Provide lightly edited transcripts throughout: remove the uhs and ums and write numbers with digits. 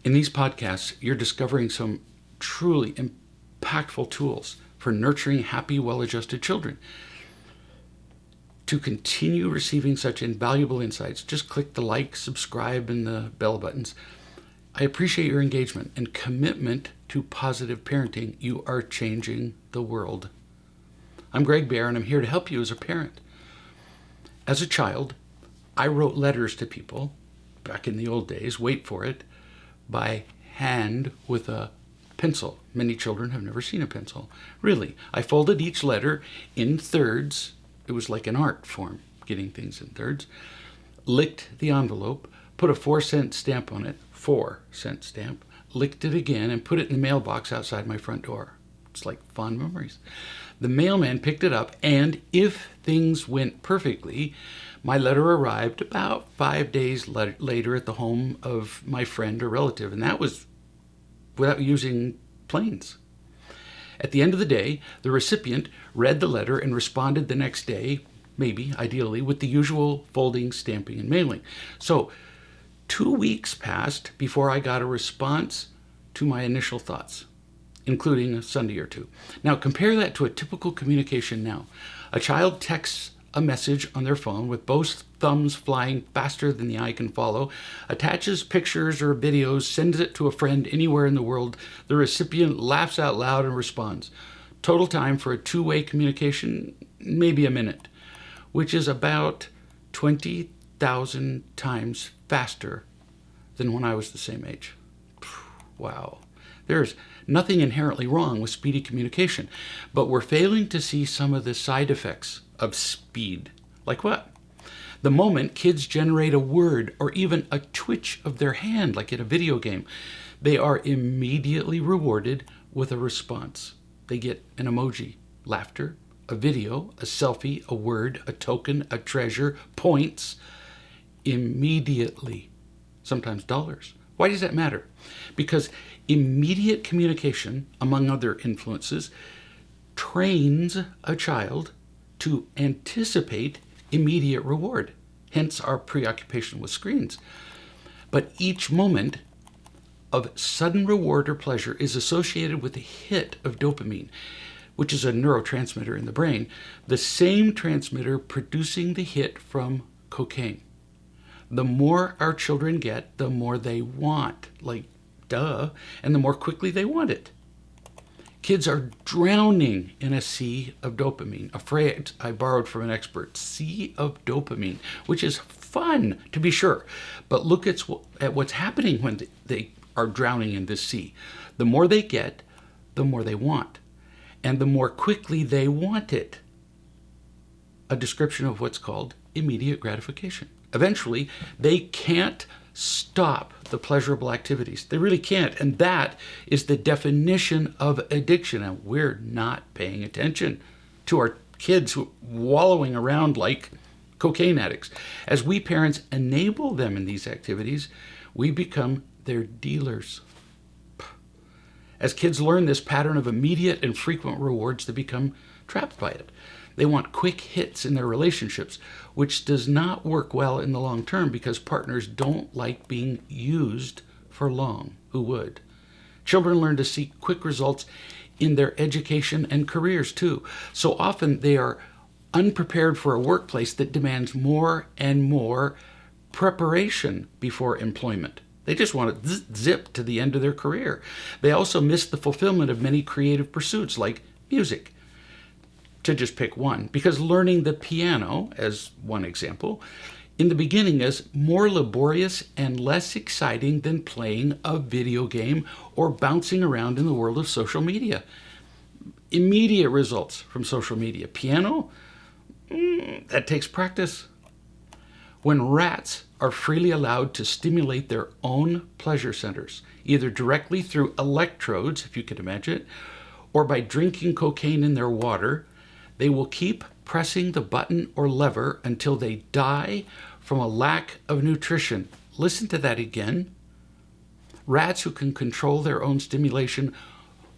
In these podcasts, you're discovering some truly impactful tools for nurturing happy, well-adjusted children. To continue receiving such invaluable insights, just click the like, subscribe, and the bell buttons. I appreciate your engagement and commitment to positive parenting. You are changing the world. I'm Greg Bear, and I'm here to help you as a parent. As a child, I wrote letters to people, back in the old days, wait for it, by hand with a pencil. Many children have never seen a pencil. Really, I folded each letter in thirds. It was like an art form, getting things in thirds. Licked the envelope, put a 4-cent stamp on it, 4-cent stamp, licked it again, and put it in the mailbox outside my front door. It's like fond memories. The mailman picked it up, and if things went perfectly, my letter arrived about 5 days later at the home of my friend or relative, and that was without using planes. At the end of the day, the recipient read the letter and responded the next day, maybe, ideally, with the usual folding, stamping, and mailing. So 2 weeks passed before I got a response to my initial thoughts, including a Sunday or two. Now, compare that to a typical communication now. A child texts a message on their phone with both thumbs flying faster than the eye can follow, attaches pictures or videos, sends it to a friend anywhere in the world. The recipient laughs out loud and responds. Total time for a two-way communication, maybe a minute, which is about 20,000 times faster than when I was the same age. Wow. There's nothing inherently wrong with speedy communication, but we're failing to see some of the side effects of speed. Like what? The moment kids generate a word or even a twitch of their hand, like in a video game, they are immediately rewarded with a response. They get an emoji, laughter, a video, a selfie, a word, a token, a treasure, points, immediately, sometimes dollars. Why does that matter? Because immediate communication, among other influences, trains a child to anticipate immediate reward, hence our preoccupation with screens. But each moment of sudden reward or pleasure is associated with a hit of dopamine, which is a neurotransmitter in the brain, the same transmitter producing the hit from cocaine. The more our children get, the more they want, like duh, and the more quickly they want it. Kids are drowning in a sea of dopamine. A phrase I borrowed from an expert, sea of dopamine, which is fun to be sure. But look at what's happening when they are drowning in this sea. The more they get, the more they want. And the more quickly they want it. A description of what's called immediate gratification. Eventually, they can't stop the pleasurable activities. They really can't. And that is the definition of addiction. And we're not paying attention to our kids wallowing around like cocaine addicts. As we parents enable them in these activities, we become their dealers. As kids learn this pattern of immediate and frequent rewards, they become trapped by it. They want quick hits in their relationships, which does not work well in the long term because partners don't like being used for long. Who would? Children learn to seek quick results in their education and careers too. So often they are unprepared for a workplace that demands more and more preparation before employment. They just want to zip to the end of their career. They also miss the fulfillment of many creative pursuits like music, to just pick one, because learning the piano, as one example, in the beginning is more laborious and less exciting than playing a video game or bouncing around in the world of social media. Immediate results from social media. Piano, that takes practice. When rats are freely allowed to stimulate their own pleasure centers, either directly through electrodes, if you could imagine it, or by drinking cocaine in their water, they will keep pressing the button or lever until they die from a lack of nutrition. Listen to that again. Rats who can control their own stimulation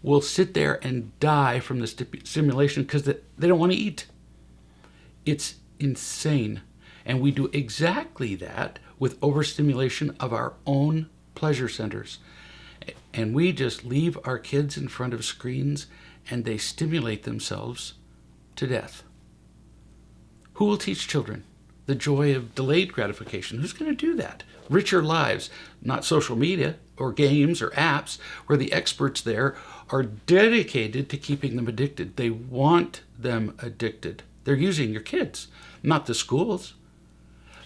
will sit there and die from the stimulation because they don't want to eat. It's insane. And we do exactly that with overstimulation of our own pleasure centers. And we just leave our kids in front of screens and they stimulate themselves to death. Who will teach children the joy of delayed gratification? Who's going to do that? Richer lives, not social media or games or apps where the experts there are dedicated to keeping them addicted. They want them addicted. They're using your kids, not the schools.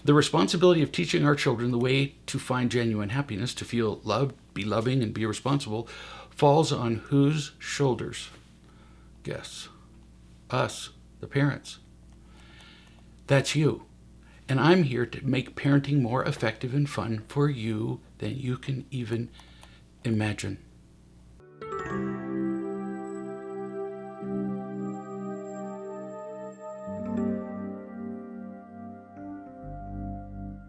The responsibility of teaching our children the way to find genuine happiness, to feel loved, be loving, and be responsible, falls on whose shoulders? Guess. Us, the parents. That's you. And I'm here to make parenting more effective and fun for you than you can even imagine.